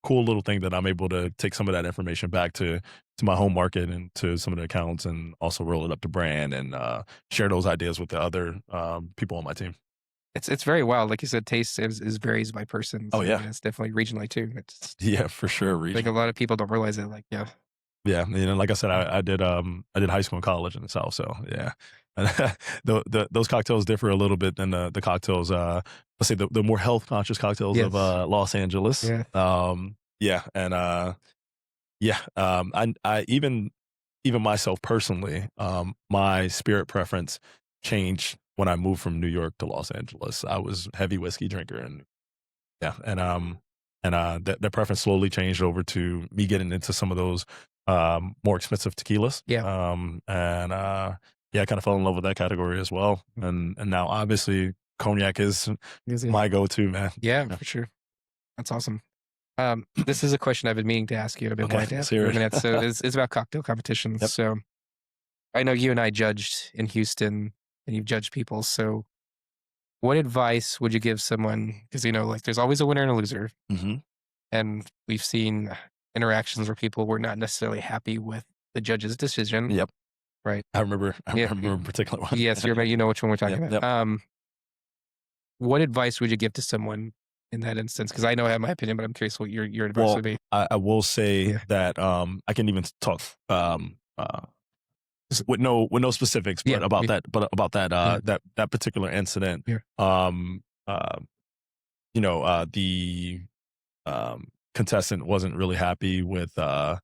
cool little thing that I'm able to take some of that information back to my home market and to some of the accounts, and also roll it up to brand and share those ideas with the other people on my team. It's very wild. Like you said, taste is varies by person. So it's definitely regionally too. For sure. I think a lot of people don't realize it. Like, yeah, like I said, I did high school and college in the South, so yeah. Those cocktails differ a little bit than the cocktails. Let's say the more health conscious cocktails of Los Angeles. I even myself personally, my spirit preference changed when I moved from New York to Los Angeles. I was a heavy whiskey drinker, and that preference slowly changed over to me getting into some of those more expensive tequilas. I kind of fell in love with that category as well. And now obviously cognac is my go-to, man. Yeah, for sure. That's awesome. This is a question I've been meaning to ask you. I've been wanting to ask you for a minute. So it's about cocktail competitions. So I know you and I judged in Houston, and you've judged people. So what advice would you give someone? Because, like there's always a winner and a loser. Mm-hmm. And we've seen interactions where people were not necessarily happy with the judge's decision. Yep. Right. I remember a particular one. Yes, you know which one we're talking about. What advice would you give to someone in that instance? Because I know I have my opinion, but I'm curious what your advice would be. I will say that I can even talk with no specifics, but about that particular incident. The contestant wasn't really happy with the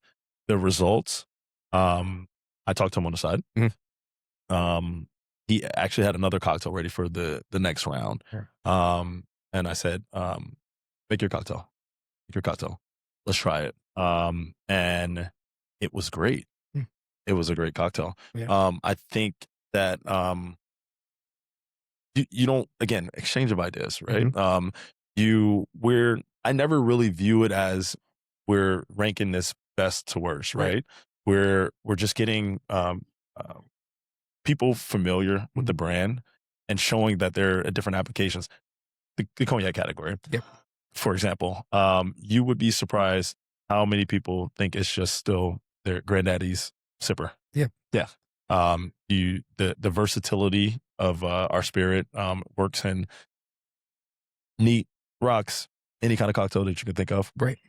results. I talked to him on the side. Mm-hmm. He actually had another cocktail ready for the next round. And I said, make your cocktail. let's try it. And it was great. It was a great cocktail. Yeah. I think that you don't, again, exchange of ideas, right? I never really view it as we're ranking this best to worst, right? We're just getting people familiar with the brand and showing that there are different applications. The cognac category, for example, you would be surprised how many people think it's just still their granddaddy's sipper. Yeah. The versatility of our spirit works in neat, rocks, any kind of cocktail that you can think of. Right.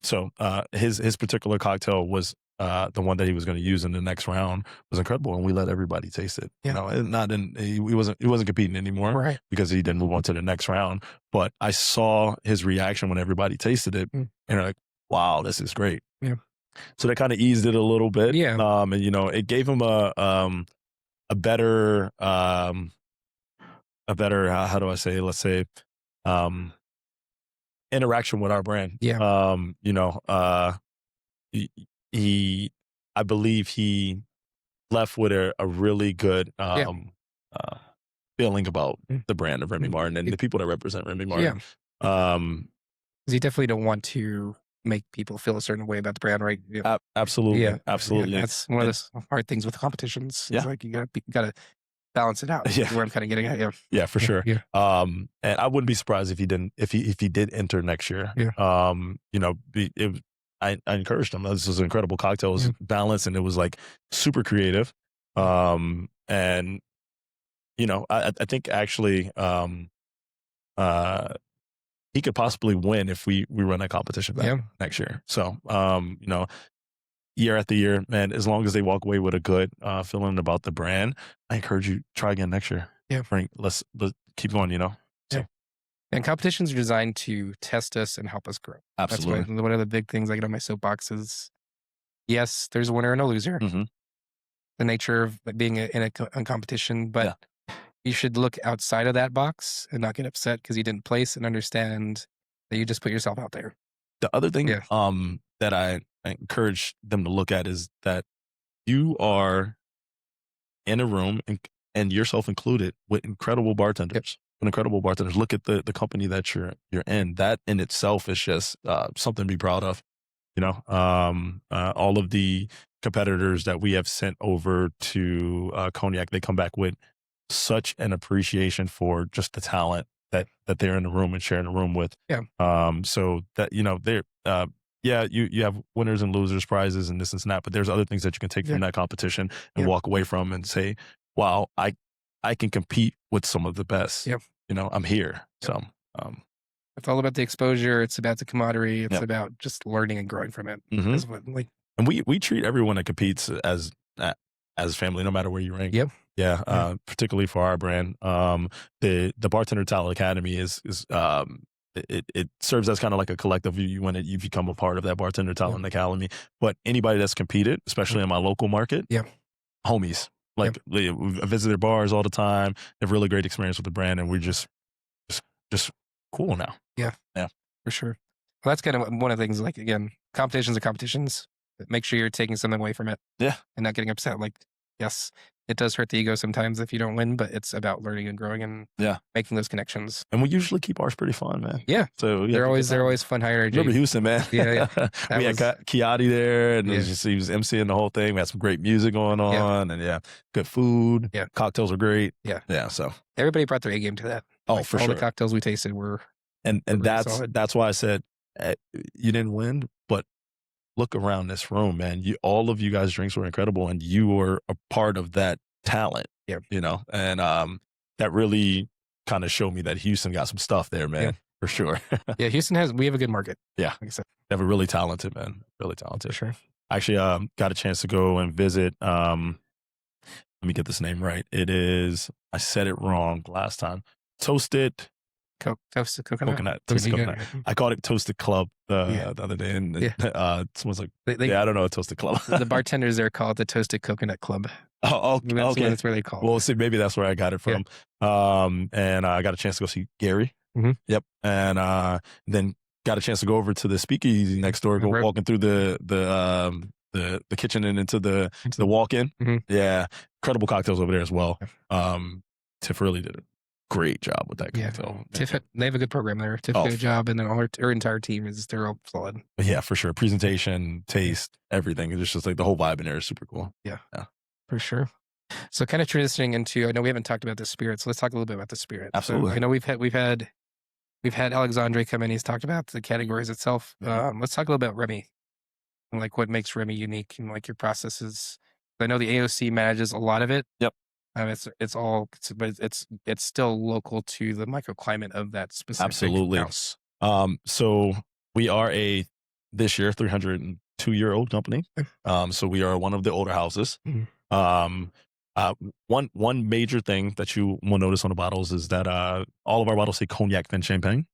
So his particular cocktail was the one that he was going to use in the next round was incredible, and we let everybody taste it. Yeah. You know, he wasn't competing anymore, right? Because he didn't move on to the next round. But I saw his reaction when everybody tasted it, and they're like, "Wow, this is great." Yeah. So that kind of eased it a little bit. Yeah. And you know, it gave him a better how do I say? Let's say interaction with our brand. Yeah. You know, I believe he left with a really good feeling about the brand of Remy Martin and the people that represent Remy Martin. You definitely don't want to make people feel a certain way about the brand, right? Absolutely. Absolutely. Yeah, that's one of the hard things with competitions. It's like you gotta balance it out. Yeah. Where I'm kind of getting at. Yeah, for sure. Yeah. And I wouldn't be surprised if he did enter next year. Yeah. You know, I encouraged him. This was an incredible cocktail. It was balanced and it was like super creative. And you know, I think actually he could possibly win if we run that competition back next year. So you know, year after year, man, as long as they walk away with a good feeling about the brand, I encourage you try again next year. Yeah. Frank, let's keep going, you know? So. Yeah. And competitions are designed to test us and help us grow. Absolutely. That's one of the big things I get on my soapbox is, yes, there's a winner and a loser. The nature of being in a competition, but you should look outside of that box and not get upset because you didn't place and understand that you just put yourself out there. The other thing that I encourage them to look at is that you are in a room and yourself included with incredible bartenders. Incredible bartenders. Look at the company that you're in. That in itself is just something to be proud of. You know, all of the competitors that we have sent over to Cognac, they come back with such an appreciation for just the talent that they're in the room and sharing the room with. So that, you know, they're you have winners and losers prizes and this and that, but there's other things that you can take from that competition and walk away from and say, wow, I can compete with some of the best. You know, I'm here. So it's all about the exposure. It's about the camaraderie. It's about just learning and growing from it. And we treat everyone that competes as family, no matter where you rank. Particularly for our brand. The Bartender Talent Academy is it serves as kind of like a collective. You become a part of that Bartender Talent Academy. But anybody that's competed, especially in my local market, homies. Like I visit their bars all the time. They have really great experience with the brand, and we're just cool now. Yeah, for sure. Well, that's kind of one of the things. Like, again, competitions are competitions. But make sure you're taking something away from it. And not getting upset. Like, yes, it does hurt the ego sometimes if you don't win, but it's about learning and growing and making those connections. And we usually keep ours pretty fun, man. So they're always fun higher energy. Remember Houston, man? We had Kiati there, and he was emceeing the whole thing. We had some great music going on, and good food. Cocktails were great. So everybody brought their A game to that. Oh, for sure. All the cocktails we tasted were and that's why I said you didn't win, but look around this room, man. All of you guys' drinks were incredible, and you were a part of that talent. You know, and that really kind of showed me that Houston got some stuff there, man, for sure. Houston we have a good market. Like I said, they have a really talented man, really talented. For sure. I actually got a chance to go and visit. Let me get this name right. It is, I said it wrong last time. Toasted coconut. Toasted coconut. I called it Toasted Club the other day, and someone's like, I don't know a Toasted Club. The bartenders there call it the Toasted Coconut Club. Oh, okay. That's where they call it. Well, see, maybe that's where I got it from. And I got a chance to go see Gary. And then got a chance to go over to the speakeasy next door, go walking through the kitchen and into the walk-in. Yeah, incredible cocktails over there as well. Tiff really did a great job with that cocktail. Tiff, they have a good program there. Tiff did a good job, and then our entire team they're all solid. Yeah, for sure. Presentation, taste, everything. It's just like the whole vibe in there is super cool. Yeah, for sure. So kind of transitioning into, I know we haven't talked about the spirits. So let's talk a little bit about the spirit. Absolutely. So I know we've had Alexandre come in. He's talked about the categories itself. Let's talk a little about Remy, and like what makes Remy unique, and like your processes. I know the AOC manages a lot of it. Yep. But it's still local to the microclimate of that specific house. So we are this year 302-year-old company. So we are one of the older houses. One major thing that you will notice on the bottles is that all of our bottles say Cognac then Champagne.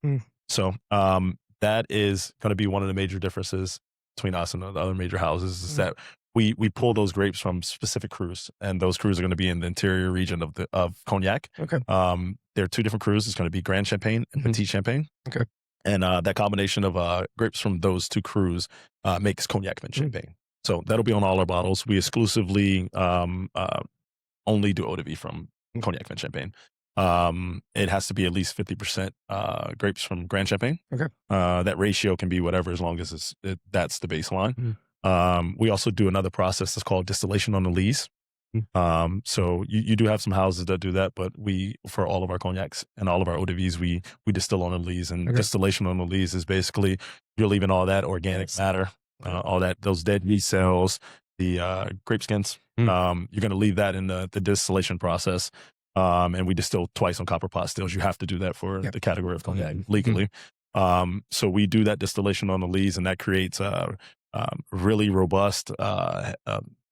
So that is going to be one of the major differences between us and the other major houses is that we pull those grapes from specific crus, and those crus are going to be in the interior region of Cognac. Okay. There are two different crus. It's going to be Grand Champagne and Petit Champagne. Okay. And that combination of grapes from those two crus makes Cognac then Champagne. So that'll be on all our bottles. We exclusively only do eau de vie from Cognac then Champagne. It has to be at least 50% grapes from Grand Champagne. Okay. That ratio can be whatever as long as that's the baseline. We also do another process that's called distillation on the lees. So you do have some houses that do that, but for all of our cognacs and all of our eau de vies, we distill on the lees, and distillation on the lees is basically you're leaving all that organic matter, those dead yeast cells, the grape skins. You're going to leave that in the distillation process. And we distill twice on copper pot stills. You have to do that for the category of cognac legally. So we do that distillation on the lees, and that creates really robust,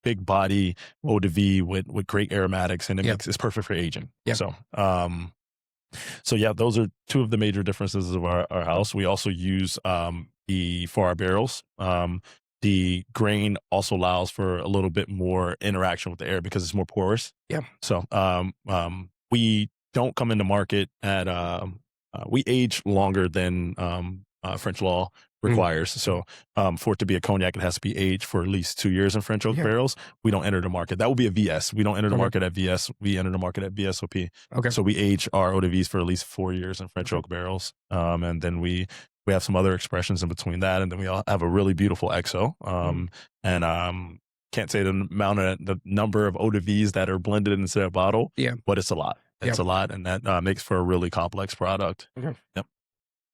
big body eau de vie with great aromatics, and it's perfect for aging. So yeah, those are two of the major differences of our house. We also use for our barrels. The grain also allows for a little bit more interaction with the air because it's more porous. Yeah. So we don't come into market at we age longer than French law requires. So for it to be a cognac, it has to be aged for at least 2 years in French oak barrels. We don't enter the market. That will be a VS. We don't enter the market at VS. We enter the market at VSOP. Okay. So we age our eau de vies for at least 4 years in French oak barrels. And then we have some other expressions in between that. And then we all have a really beautiful XO. And can't say the number of eau de vies that are blended into a bottle. Yeah. But it's a lot. It's a lot. And that makes for a really complex product. Okay. Yep.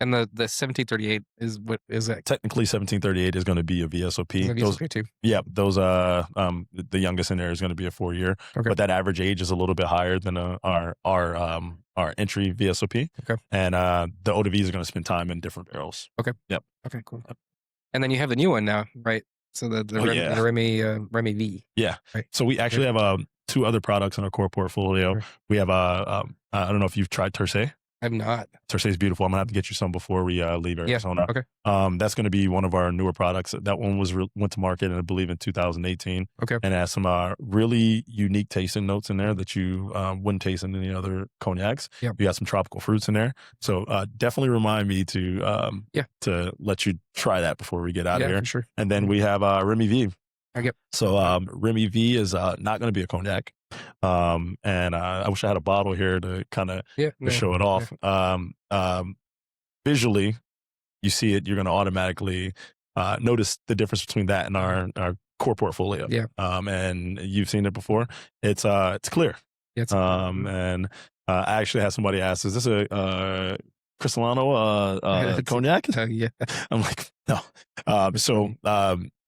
And the 1738 is what is that? Technically, 1738 is going to be a VSOP. VSOP too. Yeah, those the youngest in there is going to be a 4-year, but that average age is a little bit higher than our entry VSOP. Okay. And the eau de vie is going to spend time in different barrels. Okay. Yep. Okay. Cool. Yep. And then you have the new one now, right? So the Remy V. Yeah. Right. So we actually have 2 other products in our core portfolio. Sure. We have I don't know if you've tried Tercet. I'm not. Tercet is beautiful. I'm gonna have to get you some before we leave Arizona. Okay. That's gonna be one of our newer products. That one went to market, I believe, in 2018. Okay. And it has some really unique tasting notes in there that you wouldn't taste in any other cognacs. Yep. You got some tropical fruits in there. So definitely remind me to let you try that before we get out of here. For sure. And then we have Remy V. Okay. So Remy V is not going to be a cognac. And I wish I had a bottle here to kind of show it off. Visually, you see it, you're going to automatically notice the difference between that and our core portfolio. Yeah. And you've seen it before. It's clear. And I actually had somebody ask, is this a Cristallano cognac? Yeah. I'm like, no.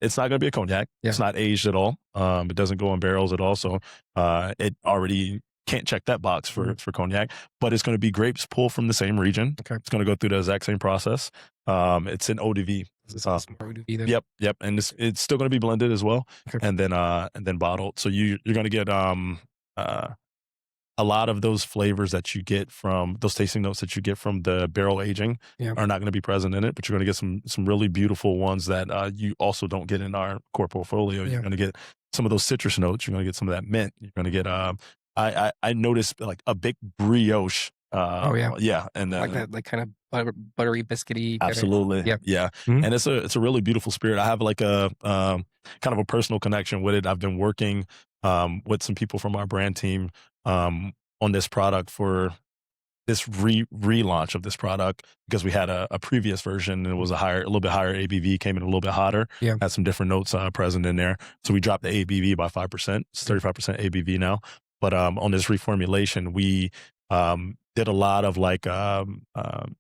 It's not going to be a cognac. Yeah. It's not aged at all. It doesn't go in barrels at all. So it already can't check that box for cognac, but it's going to be grapes pulled from the same region. Okay. It's going to go through the exact same process. It's an eau de vie. Yep. And it's still going to be blended as well. Okay. And then bottled. So you're going to get a lot of those flavors that you get from those tasting notes that you get from the barrel aging are not going to be present in it, but you're going to get some really beautiful ones that you also don't get in our core portfolio. You're going to get some of those citrus notes. You're going to get some of that mint. You're going to get I noticed like a big brioche Oh yeah. Yeah, and then Like that, like kind of buttery, biscuity. absolutely, Yep. yeah, Mhm. and it's a really beautiful spirit. I have like a kind of a personal connection with it. I've been working with some people from our brand team on this product for this relaunch of this product because we had a previous version and it was a little bit higher ABV, came in a little bit hotter, Yeah. had some different notes present in there. So we dropped the ABV by 5%. It's 35% ABV now. But on this reformulation, we did a lot of like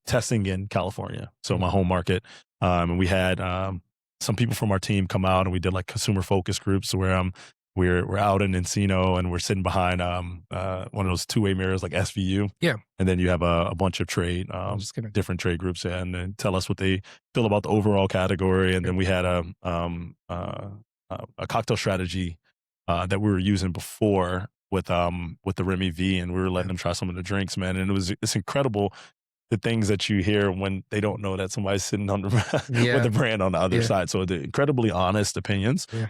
testing in California, so my home market, and we had some people from our team come out and we did like consumer focus groups where we're out in Encino and we're sitting behind one of those two-way mirrors like SVU. Yeah. And then you have a bunch of different trade groups and then tell us what they feel about the overall category. And then we had a cocktail strategy that we were using before with the Remy V, and we were letting them try some of the drinks, man. And it's incredible the things that you hear when they don't know that somebody's sitting on the with the brand on the other side. So the incredibly honest opinions. Yeah.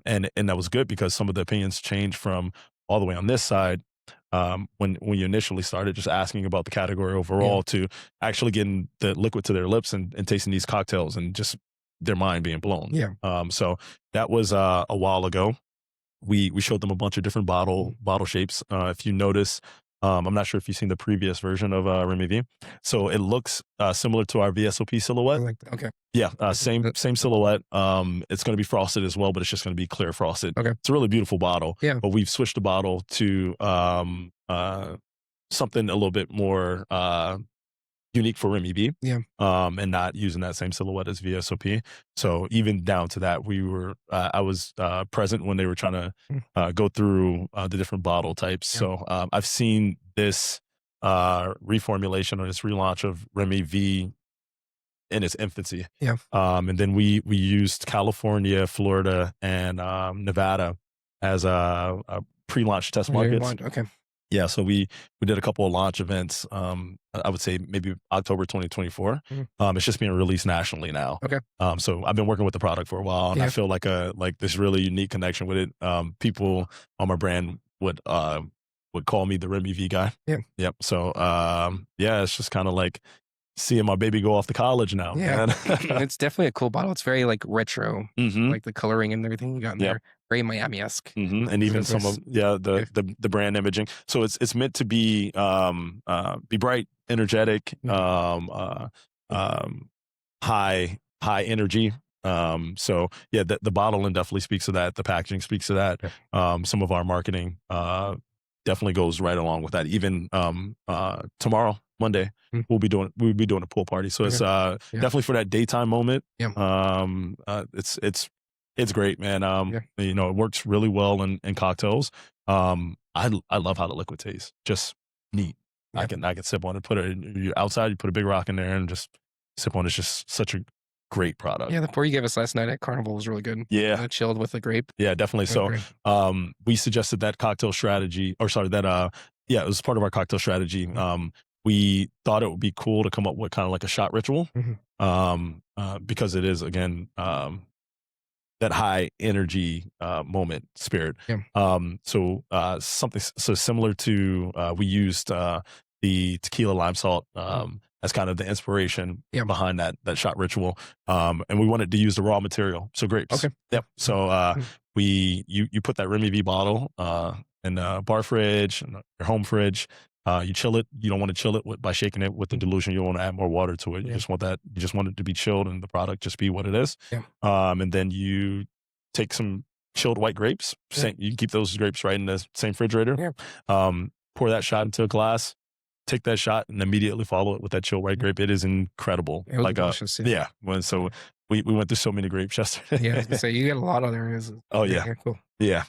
And that was good because some of the opinions changed from all the way on this side when you initially started just asking about the category overall to actually getting the liquid to their lips and tasting these cocktails and just their mind being blown. Yeah. So that was a while ago. We showed them a bunch of different bottle shapes. If you notice, I'm not sure if you've seen the previous version of Remy V. So it looks similar to our VSOP silhouette. Okay. Yeah, same silhouette. It's going to be frosted as well, but it's just going to be clear frosted. Okay. It's a really beautiful bottle. Yeah. But we've switched the bottle to something a little bit more unique for Remy V. Yeah. And not using that same silhouette as VSOP. So even down to that, I was present when they were trying to go through the different bottle types. Yeah. So I've seen this reformulation or this relaunch of Remy V in its infancy. Yeah. And then we used California, Florida, and Nevada as a pre-launch test markets. Okay. Yeah, so we did a couple of launch events. I would say maybe October 2024. It's just being released nationally now. Okay. So I've been working with the product for a while, and I feel like this really unique connection with it. People on my brand would call me the Remy V guy. Yeah. Yep. So it's just kind of like seeing my baby go off to college now. Yeah. Man. It's definitely a cool bottle. It's very like retro, Mhm. like the coloring and everything you got in there. Very Miami-esque. And even some of the brand imaging. So it's meant to be bright, energetic, high energy. So yeah, the bottling definitely speaks to that. The packaging speaks to that. Some of our marketing definitely goes right along with that. Even tomorrow, Monday, we'll be doing a pool party. So it's definitely for that daytime moment. It's great, man. It works really well in cocktails. I love how the liquid tastes. Just neat. I can sip on it. You're outside, you put a big rock in there and just sip on it. It's just such a great product. Yeah, the pour you gave us last night at Carnival was really good. Yeah. Chilled with the grape. Yeah, definitely. So we suggested that cocktail strategy, it was part of our cocktail strategy. We thought it would be cool to come up with kind of like a shot ritual because it is, again, that high energy moment spirit. So something so similar to we used the tequila lime salt as kind of the inspiration behind that shot ritual. And we wanted to use the raw material, so grapes. Okay. Yep. So you put that Remy V bottle in a bar fridge, your home fridge. You chill it. You don't want to chill it by shaking it with the dilution. You don't want to add more water to it. You just want that. You just want it to be chilled and the product just be what it is. And then you take some chilled white grapes. You can keep those grapes right in the same refrigerator. Pour that shot into a glass. Take that shot and immediately follow it with that chilled white grape. It is incredible. It was delicious. So we went through so many grapes yesterday. Yeah, I was gonna say, you got a lot of there. Oh yeah. Cool. Yeah.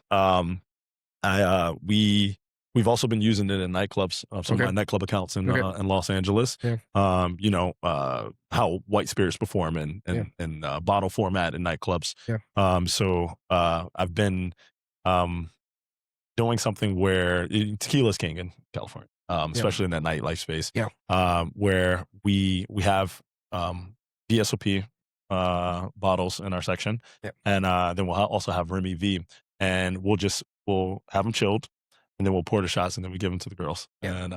We've also been using it in nightclubs, some of my nightclub accounts in Los Angeles. How white spirits perform in bottle format in nightclubs. So I've been doing something where tequila's king in California, especially in that nightlife space. Where we have VSOP bottles in our section, and then we'll also have Remy V, and we'll have them chilled. And then we'll pour the shots and then we give them to the girls. And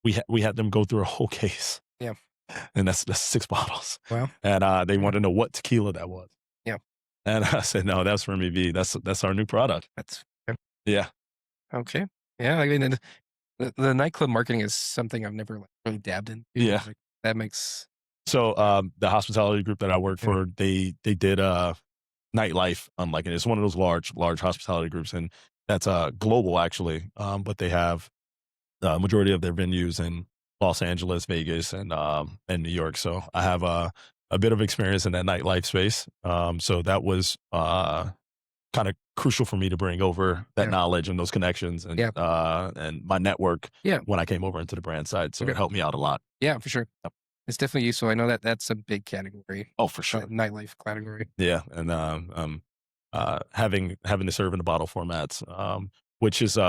we had them go through a whole case. Yeah. And that's 6 bottles. Wow. And they wanted to know what tequila that was. Yeah. And I said, no, that's Remy V. That's our new product. That's Yeah. okay. Yeah, I mean, the nightclub marketing is something I've never like, really dabbed in. Yeah. Like, that makes So the hospitality group that I work for, they did nightlife. Like it's one of those large hospitality groups, and that's global actually. But they have the majority of their venues in Los Angeles, Vegas, and New York. So I have a bit of experience in that nightlife space. So that was kind of crucial for me to bring over that knowledge and those connections and my network when I came over into the brand side. So it helped me out a lot. Yeah, for sure. Yep. It's definitely useful. I know that that's a big category. Oh, for sure. Nightlife category. Yeah. And having to serve in the bottle formats, which is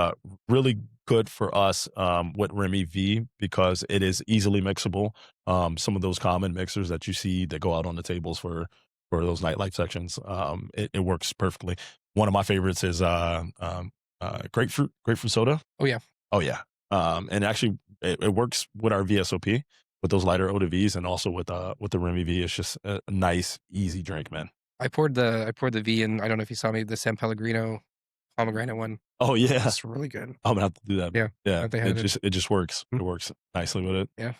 really good for us with Remy V because it is easily mixable. Some of those common mixers that you see that go out on the tables for those nightlife sections, it works perfectly. One of my favorites is grapefruit soda. Oh yeah. Oh yeah. And actually it works with our VSOP with those lighter eau de vies and also with the Remy V. It's just a nice, easy drink, man. I poured the V in. I don't know if you saw me, the San Pellegrino pomegranate one. Oh yeah, it's really good. I'm gonna have to do that. Yeah, yeah. It just works. Mm-hmm. It works nicely with it. Yeah,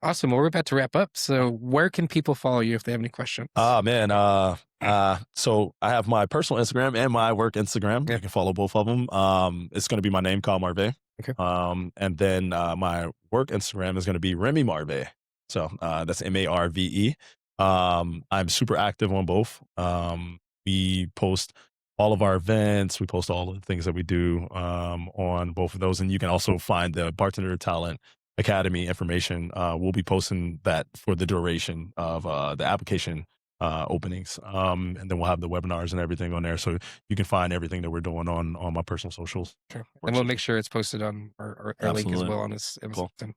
awesome. Well, we're about to wrap up. So, where can people follow you if they have any questions? Man, so I have my personal Instagram and my work Instagram. You can follow both of them. It's gonna be my name, Kyle Marvé. Okay. And then my work Instagram is gonna be Remy Marvé. So that's MARVE. I'm super active on both. We post all of our events. We post all of the things that we do on both of those. And you can also find the Bartender Talent Academy information. We'll be posting that for the duration of the application openings. And then we'll have the webinars and everything on there. So you can find everything that we're doing on my personal socials. Sure. And we'll make sure it's posted on our link as well on this episode. Cool.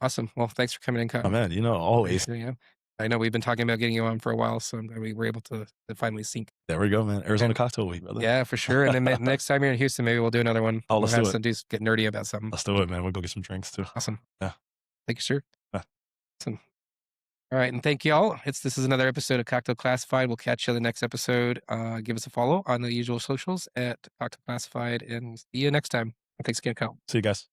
Awesome. Well, thanks for coming in, Kyle. Oh, man, always. Yeah. I know we've been talking about getting you on for a while, so we were able to finally sync. There we go, man. Arizona Cocktail Week, brother. Yeah, for sure. And then next time you're in Houston, maybe we'll do another one. Oh, let's do it. Get nerdy about something. Let's do it, man. We'll go get some drinks too. Awesome. Yeah. Thank you, sir. Awesome. All right, and thank you all. This is another episode of Cocktail Classified. We'll catch you in the next episode. Give us a follow on the usual socials at Cocktail Classified, and see you next time. Thanks again, Kyle. See you guys.